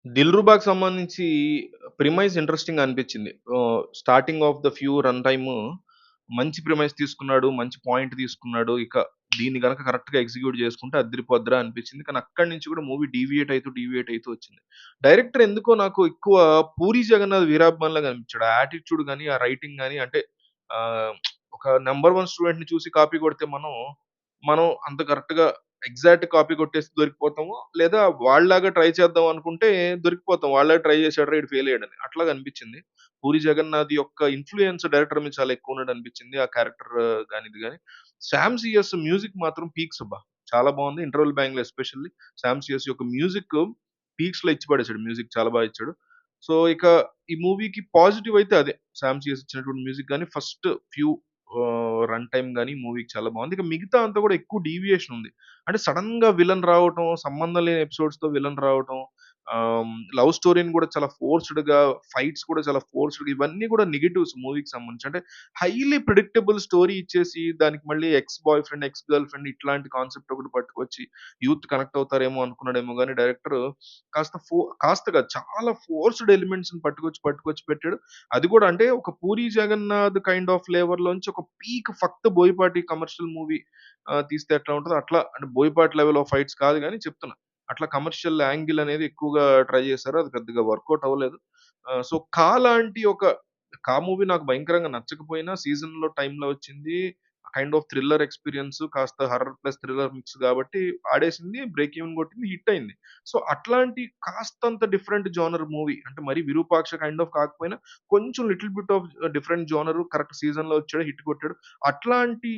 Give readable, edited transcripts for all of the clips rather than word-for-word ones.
'దిల్‌రుబా'కి సంబంధించి ప్రిమైస్ ఇంట్రెస్టింగ్‌గా అనిపించింది. Starting of the few run time మంచి ప్రిమైస్ తీసుకున్నాడు. మంచి పాయింట్ తీసుకున్నాడు. ఇక దీన్ని గనక కరెక్ట్‌గా ఎగ్జిక్యూట్ చేసుకుంటే అద్దిరిపోద్దిరా అనిపించింది. కానీ అక్కడి నుంచి కూడా మూవీ డీవియేట్ అయితూ వచ్చింది. డైరెక్టర్ ఎందుకో నాకు ఎక్కువ 'పూరి జగన్నాథ్' వీరాభిమానిలాగా అనిపించాడు. ఆ యాటిట్యూడ్ గాని, ఆ రైటింగ్ గాని అంటే ఆహ్, ఒక నంబర్ 1 స్టూడెంట్‌ని చూసి కాపీ కొడితే మనం అంత కరెక్ట్‌గా ఎగ్జాక్ట్ కాపీ కొట్టేసి దొరికిపోతాము. లేదా వాళ్ళలాగా ట్రై చేద్దాం అనుకుంటే దొరికిపోతాం. వాళ్ళలాగా ట్రై చేసాడురా ఈడు ఫెయిల్ అయ్యాడని. అట్లాగా అనిపించింది. 'పూరి జగన్నాథ్' యొక్క ఇన్‌ఫ్లూయన్స్ డైరెక్టర్ మీద చాలా ఎక్కువున్నట్టు అనిపించింది. ఆ క్యారెక్టర్ గాని, ఇది గాని. 'శ్యామ్ సీఎస్' మ్యూజిక్ మాత్రం పీక్స్ అబ్బా! చాలా బావుంది. 'ఇంటర్వల్ బ్యాంగ్‌లో' ఎస్పెషల్లీ 'శ్యామ్ సీఎస్' యొక్క మ్యూజిక్ పీక్స్‌లో ఇచ్చి పడేసాడు. మ్యూజిక్ చాలా బాగా ఇచ్చాడు. సో, ఇక ఈ మూవీకి పాజిటివ్ అయితే అదే. 'శ్యామ్ సీఎస్' ఇచ్చినటువంటి మ్యూజిక్ గాని, ఫస్ట్ ఫ్యూ రన్ టైమ్ గాని మూవీకి చాలా బావుంది. ఇక మిగతా అంతా కూడా ఎక్కువ డీవియేషన్ ఉంది. అంటే సడెన్‌గా విలన్ రావటం, సంబంధం లేని ఎపిసోడ్స్‌తో విలన్ రావటం, లవ్ స్టోరీని కూడా చాలా ఫోర్స్‌డ్‌గా, ఫైట్స్ కూడా చాలా ఫోర్స్‌డ్‌గా ఇవన్నీ కూడా నెగెటివ్స్ మూవీకి సంబంధించి. అంటే హైలీ ప్రెడిక్టబుల్ స్టోరీ ఇచ్చేసి దానికి మళ్ళీ X boy friend, ex girl friend ఇట్లాంటి కాన్సెప్ట్ ఒకటి పట్టుకొచ్చి యూత్ కనెక్ట్ అవుతారేమో అనుకున్నాడేమో గాని డైరెక్టర్ కాస్త కాస్త కాదు చాలా ఫోర్స్‌డ్ ఎలిమెంట్స్‌ని పట్టుకొచ్చి పెట్టాడు. అది కూడా అంటే ఒక 'పూరి జగన్నాథ్' కైండ్ ఆఫ్ ఫ్లేవర్‌లోంచి ఒక పీక్ ఫక్త్ బోయపాటి కమర్షియల్ మూవీ తీస్తే ఎట్లా ఉంటదో అట్లా అంటే బోయపాటి లెవెల్ ఆఫ్ ఫైట్స్ కాదు గానీ చెప్తున్నా. అట్లా కమర్షియల్ యాంగిల్ అనేది ఎక్కువగా ట్రై చేశారు. అది పెద్దగా వర్కౌట్ అవ్వలేదు. సో 'కా' లాంటి ఒక 'కా' మూవీ నాకు భయంకరంగా నచ్చకపోయినా సీజన్‌లో టైమ్‌లో వచ్చింది. కైండ్ ఆఫ్ థ్రిల్లర్ ఎక్స్‌పీరియన్స్ కాస్త హారర్ ప్లస్ థ్రిల్లర్ మిక్స్ కాబట్టి ఆడేసింది. బ్రేక్ ఈవెన్ కొట్టింది. హిట్ అయింది. సో అట్లాంటి కాస్తంత డిఫరెంట్ జోనర్ మూవీ అంటే మరి 'విరూపాక్ష' కైండ్ ఆఫ్ కాకపోయినా కొంచెం little bit of different genre correct సీజన్‌లో వచ్చాడు. హిట్ కొట్టాడు. అట్లాంటి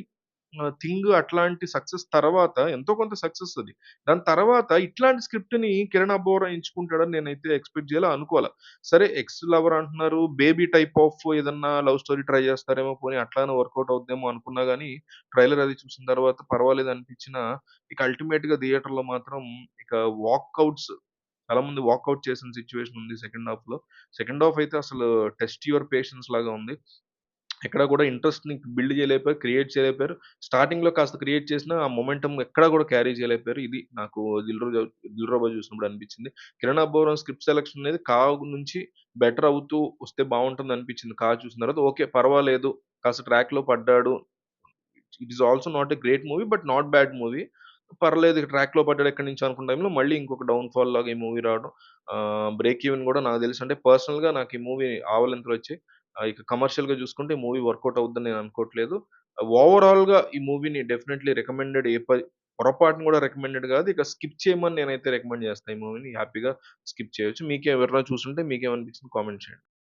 అట్లాంటి సక్సెస్ తర్వాత ఎంతో కొంత సక్సెస్ అది. దాని తర్వాత ఇట్లాంటి స్క్రిప్ట్‌ని కిరణ్ అబ్బవరం ఎంచుకుంటాడని నేనైతే ఎక్స్‌పెక్ట్ చేయలే, అనుకోల. సరే ఎక్స్ లవర్ అంటున్నారు. బేబీ టైప్ ఆఫ్ ఏదన్నా లవ్ స్టోరీ ట్రై చేస్తారేమో పోనీ అట్లైనా వర్కౌట్ అవుద్దేమో అనుకున్నా గాని, ట్రైలర్ అది చూసిన తర్వాత పర్వాలేదు అనిపించినా, ఇక అల్టిమేట్‌గా థియేటర్‌లో మాత్రం ఇక వాకౌట్స్ చాలా మంది వాకౌట్ చేసిన సిట్యుయేషన్ ఉంది సెకండ్ హాఫ్‌లో. సెకండ్ హాఫ్ అయితే అసలు టెస్ట్ యువర్ పేషెన్స్ లాగా ఉంది. ఎక్కడ కూడా ఇంట్రెస్ట్‌ని బిల్డ్ చేయలేకపోయారు. క్రియేట్ చేయలేకపోయారు. స్టార్టింగ్‌లో కాస్త క్రియేట్ చేసినా ఆ మొమెంటమ్ ఎక్కడా కూడా క్యారీ చేయలేకపోయారు. ఇది నాకు 'దిల్ రాజు' చూసినప్పుడు అనిపించింది. కిరణ్ అబ్బవరం స్క్రిప్ట్ సెలక్షన్ అనేది 'కా' నుంచి బెటర్ అవుతూ వస్తే బావుంటుంది అనిపించింది. 'కా' చూసిన తర్వాత ఓకే. పర్వాలేదు. కాస్త ట్రాక్‌లో పడ్డాడు. It is also not a great movie. But not bad movie. పర్లేదు ఇక ట్రాక్‌లో పడ్డాడు ఎక్కడి నుంచి అనుకున్న టైంలో మళ్ళీ ఇంకొక డౌన్‌ఫాల్ లాగా ఈ మూవీ రావడం. బ్రేక్ ఈవెన్ కూడా నాకు తెలిసి అంటే పర్సనల్‌గా నాకు ఈ మూవీ ఆవలింతలొచ్చాయి. ఇక కమర్షియల్‌గా చూసుకుంటే ఈ మూవీ వర్కౌట్ అవుద్దని నేను అనుకోవట్లేదు. ఓవరాల్‌గా ఈ మూవీని డెఫినైట్‌లీ రికమెండెడ్ పొరపాటున కూడా రికమెండెడ్ కాదు. ఇక స్కిప్ చేయమని నేనైతే రికమెండ్ చేస్తా ఈ మూవీని. హ్యాపీగా స్కిప్ చేయొచ్చు. మీకెవరైనా చూసుంటే మీకేమనిపించిందో కామెంట్ చేయండి.